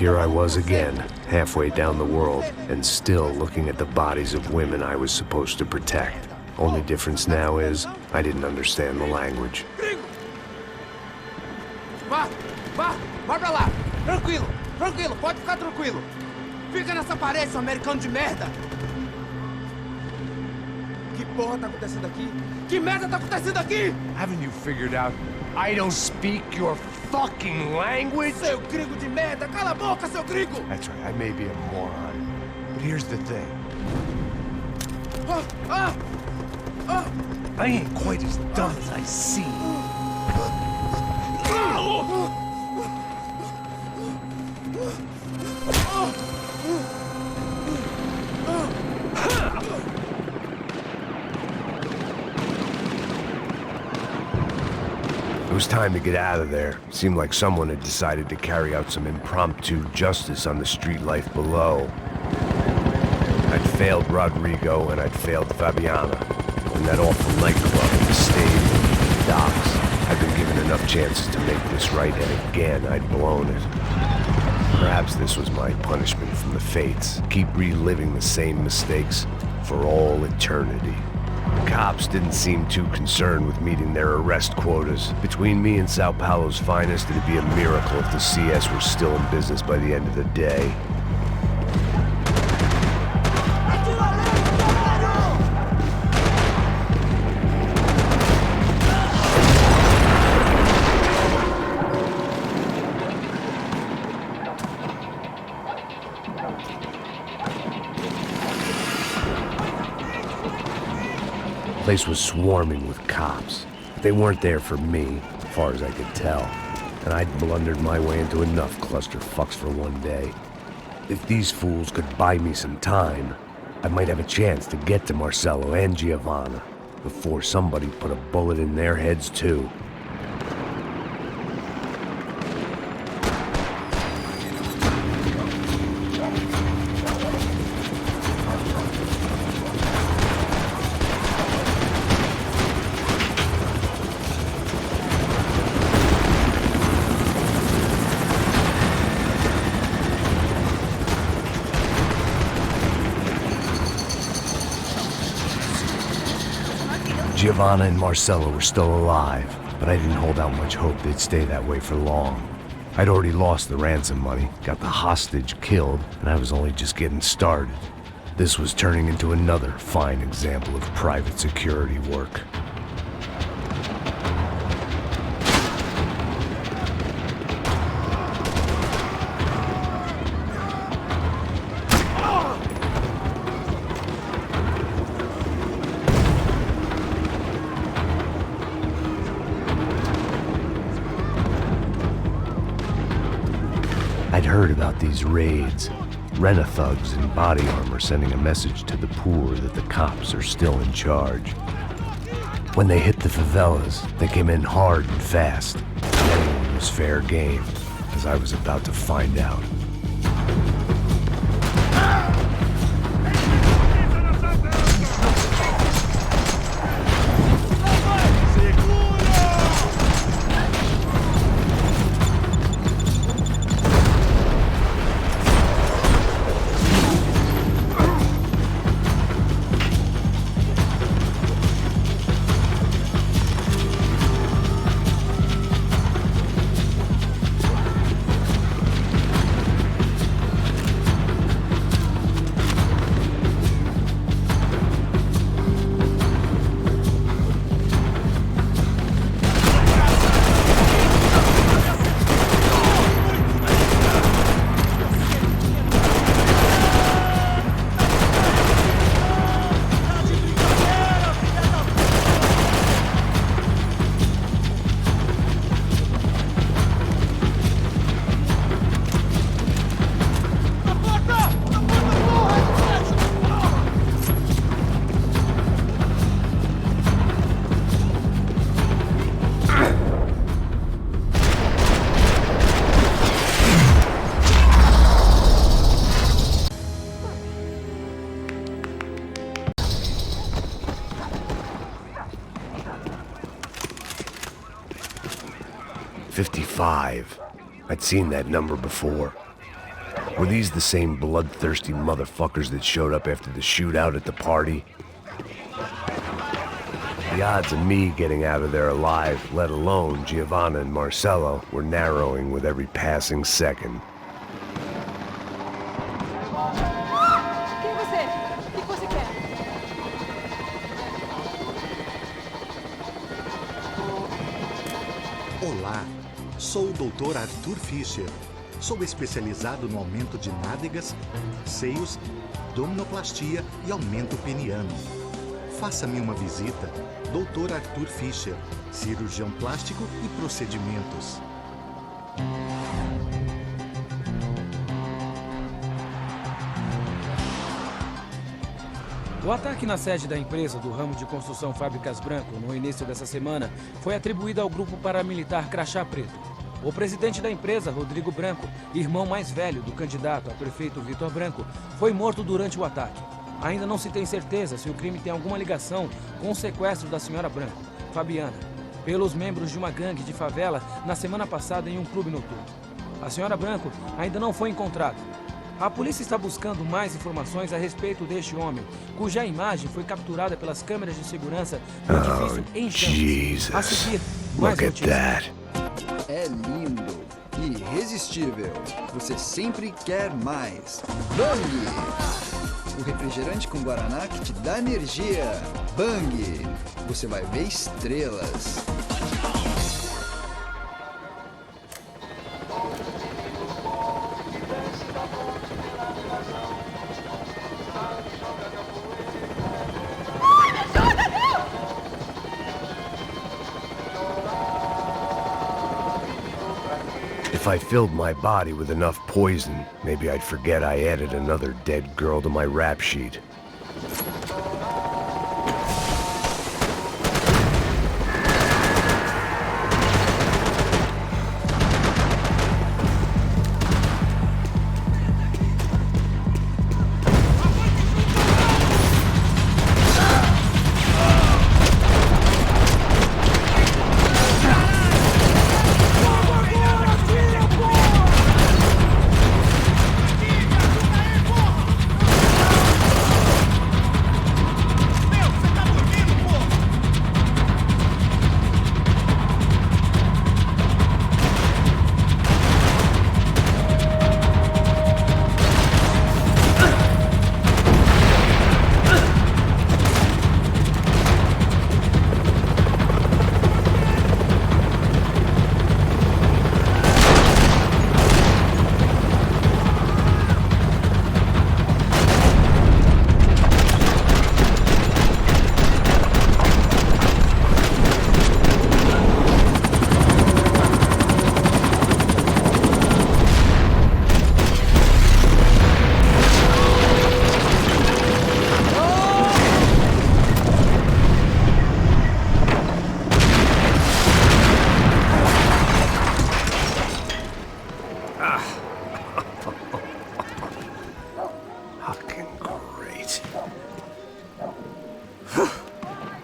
Here I was again, halfway down the world, and still looking at the bodies of women I was supposed to protect. Only difference now is, I didn't understand the language. Vai pra lá! Tranquilo, pode ficar tranquilo! Fica nessa parede, seu americano de merda! Que porra tá acontecendo aqui? Que merda tá acontecendo aqui? Haven't you figured out I don't speak your fucking language? Seu gringo de merda! Cala a boca, seu gringo! That's right, I may be a moron, but here's the thing. I ain't quite as dumb as I seem. It was time to get out of there. Seemed like someone had decided to carry out some impromptu justice on the street life below. I'd failed Rodrigo and I'd failed Fabiana. And that awful nightclub, the stage, the docks. I'd been given enough chances to make this right, and again I'd blown it. Perhaps this was my punishment from the fates. Keep reliving the same mistakes for all eternity. Cops didn't seem too concerned with meeting their arrest quotas. Between me and Sao Paulo's finest, it'd be a miracle if the CS were still in business by the end of the day. The place was swarming with cops. They weren't there for me, as far as I could tell. And I'd blundered my way into enough clusterfucks for one day. If these fools could buy me some time, I might have a chance to get to Marcelo and Giovanna before somebody put a bullet in their heads too. Giovanna and Marcelo were still alive, but I didn't hold out much hope they'd stay that way for long. I'd already lost the ransom money, got the hostage killed, and I was only just getting started. This was turning into another fine example of private security work. I'd heard about these raids. Rent-a-thugs in body armor sending a message to the poor that the cops are still in charge. When they hit the favelas, they came in hard and fast. And anyone was fair game, as I was about to find out. 55. I'd seen that number before. Were these the same bloodthirsty motherfuckers that showed up after the shootout at the party? The odds of me getting out of there alive, let alone Giovanna and Marcello, were narrowing with every passing second. Quem é você? O que você quer? Olá, sou o Dr. Arthur Fischer. Sou especializado no aumento de nádegas, seios, abdominoplastia e aumento peniano. Faça-me uma visita. Dr. Arthur Fischer, cirurgião plástico e procedimentos. O ataque na sede da empresa do ramo de construção Fábricas Branco no início dessa semana foi atribuído ao grupo paramilitar Crachá Preto. O presidente da empresa, Rodrigo Branco, irmão mais velho do candidato a prefeito Vitor Branco, foi morto durante o ataque. Ainda não se tem certeza se o crime tem alguma ligação com o sequestro da senhora Branco, Fabiana, pelos membros de uma gangue de favela na semana passada em um clube noturno. A senhora Branco ainda não foi encontrada. A polícia está buscando mais informações a respeito deste homem, cuja imagem foi capturada pelas câmeras de segurança do edifício em chamas. A seguir, mais Look at notícias. that. É lindo, irresistível. Você sempre quer mais. Bang! O refrigerante com guaraná que te dá energia. Bang! Você vai ver estrelas. If I filled my body with enough poison, maybe I'd forget I added another dead girl to my rap sheet.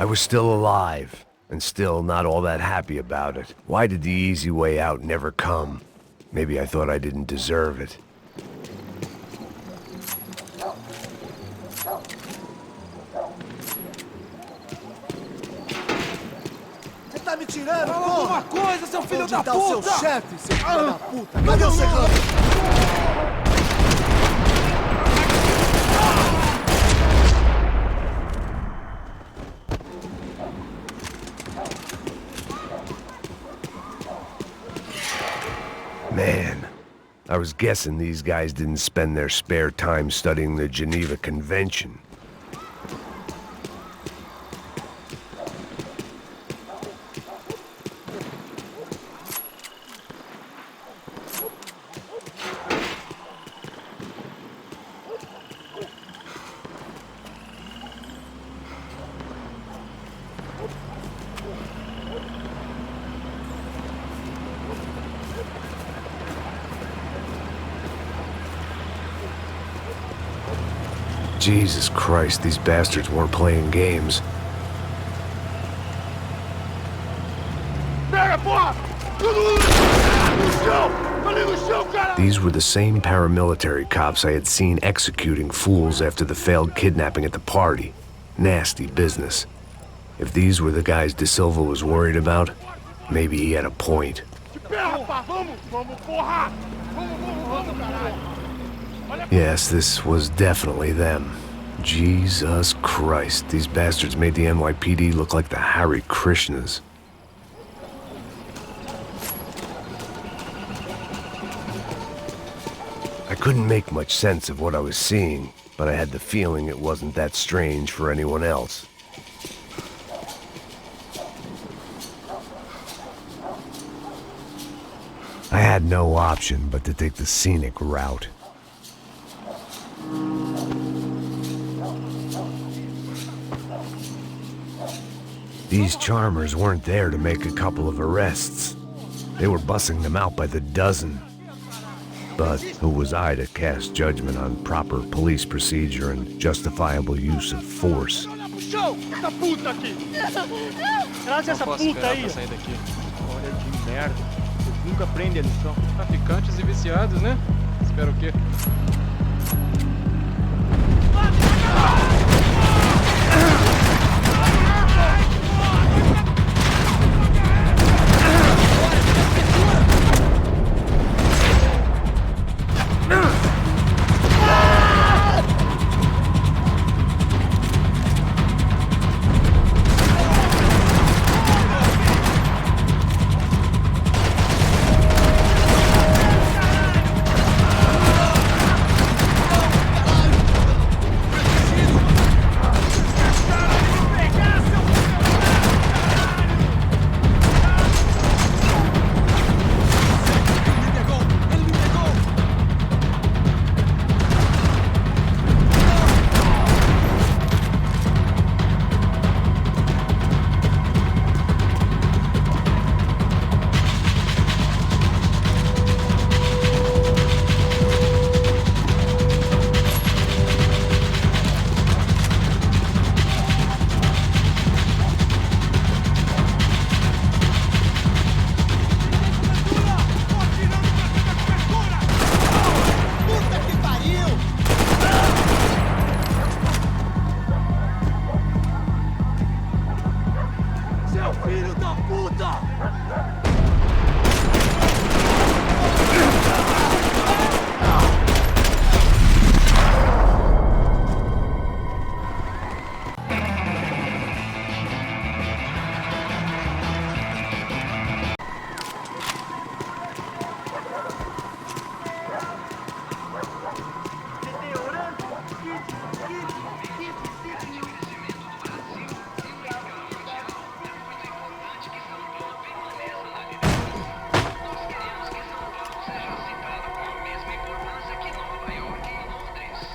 I was still alive, and still not all that happy about it. Why did the easy way out never come? Maybe I thought I didn't deserve it. Você tá me tirando, Fala porra! alguma coisa, seu filho Onde da tá puta! o seu chefe, seu filho da puta? Cadê o serrano? Man, I was guessing these guys didn't spend their spare time studying the Geneva Convention. Jesus Christ, these bastards weren't playing games. Pega, porra! These were the same paramilitary cops I had seen executing fools after the failed kidnapping at the party. Nasty business. If these were the guys De Silva was worried about, maybe he had a point. Yes, this was definitely them. Jesus Christ, these bastards made the NYPD look like the Hare Krishnas. I couldn't make much sense of what I was seeing, but I had the feeling it wasn't that strange for anyone else. I had no option but to take the scenic route. These charmers weren't there to make a couple of arrests. They were bussing them out by the dozen. But who was I to cast judgment on proper police procedure and justifiable use of force? Traz essa puta aí. Olha que merda. Vocês nunca prendem a lição. Traficantes e viciados, né? Espero o quê?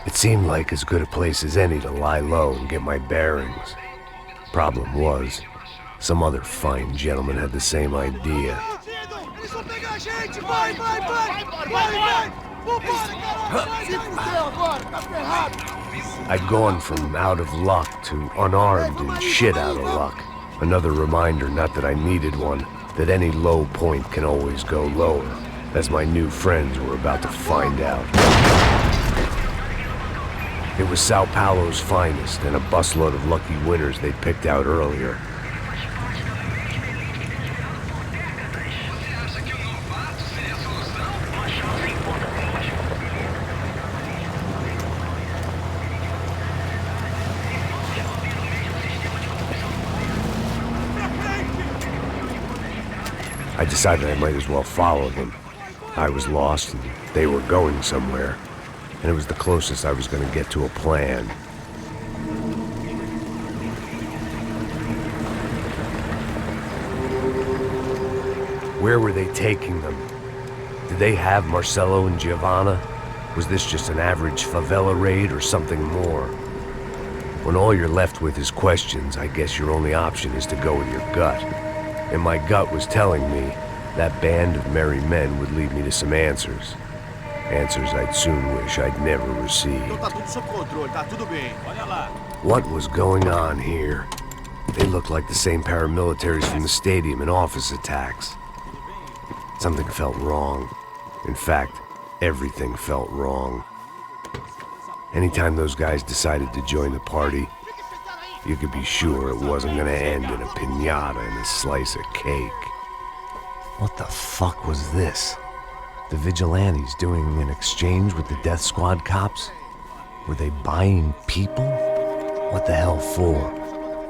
It seemed like as good a place as any to lie low and get my bearings. Problem was, some other fine gentleman had the same idea. I'd gone from out of luck to unarmed and shit out of luck. Another reminder, not that I needed one, that any low point can always go lower, as my new friends were about to find out. It was Sao Paulo's finest, and a busload of lucky winners they'd picked out earlier. I decided I might as well follow them. I was lost, and they were going somewhere. And it was the closest I was going to get to a plan. Where were they taking them? Did they have Marcelo and Giovanna? Was this just an average favela raid or something more? When all you're left with is questions, I guess your only option is to go with your gut. And my gut was telling me that band of merry men would lead me to some answers. Answers I'd soon wish I'd never received. What was going on here? They looked like the same paramilitaries from the stadium and office attacks. Something felt wrong. In fact, Everything felt wrong. Anytime those guys decided to join the party, you could be sure it wasn't gonna end in a piñata and a slice of cake. What the fuck was this? The vigilantes doing an exchange with the death squad cops? Were they buying people? What the hell for?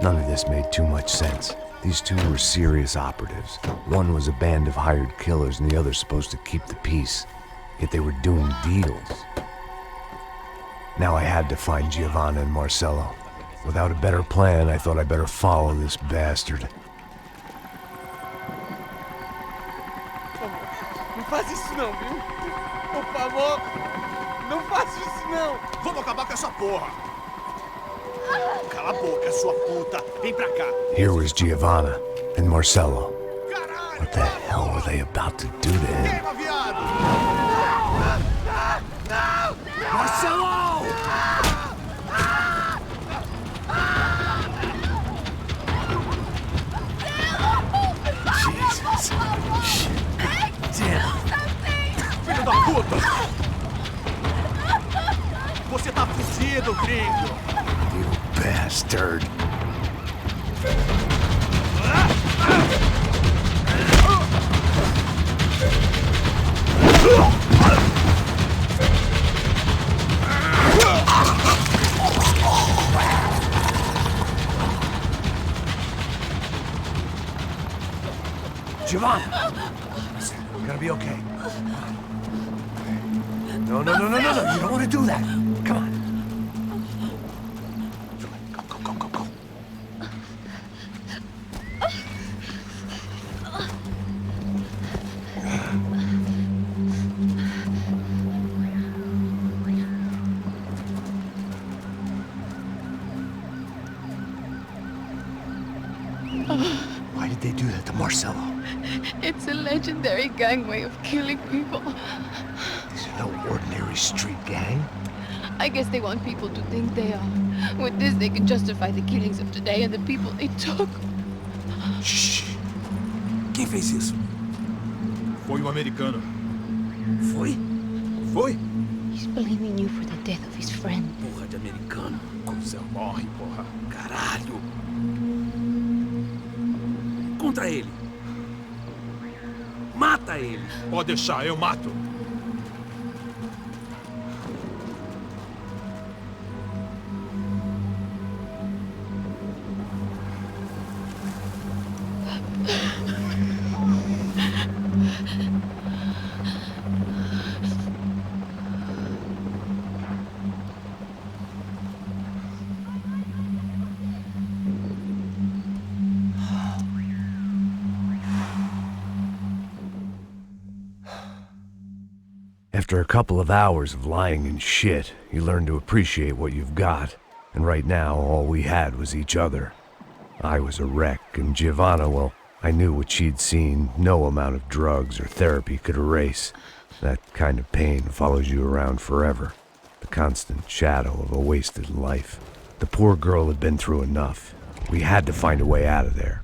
None of this made too much sense. These two were serious operatives. One was a band of hired killers and the other supposed to keep the peace. Yet they were doing deals. Now I had to find Giovanna and Marcello. Without a better plan, I thought I better follow this bastard. Não faz isso não, viu? Por favor, não faça isso não. Vamos acabar com essa porra. Cala a boca, sua puta. Vem pra cá. Here was Giovanna and Marcello. What the hell were they about to do to him? Queima, viado! Não! Marcello! Jesus. Damn. Filho da puta! Você tá fudido, gringo! You bastard. Giovanna! Listen, you're gonna be okay. No. You don't want to do that. Come on. Go. Why did they do that to Marcello? It's a legendary gang way of killing people. These are no ordinary street gang. I guess they want people to think they are. With this, they can justify the killings of today and the people they took. Shh! Quem fez isso? Foi um americano. Foi? He's blaming you for the death of his friend. Porra de americano. Você morre, porra. Caralho. Contra ele. Mata ele. Pode deixar, eu mato. After a couple of hours of lying in shit, you learn to appreciate what you've got. And right now, all we had was each other. I was a wreck, and Giovanna, well, I knew what she'd seen no amount of drugs or therapy could erase. That kind of pain follows you around forever. The constant shadow of a wasted life. The poor girl had been through enough. We had to find a way out of there.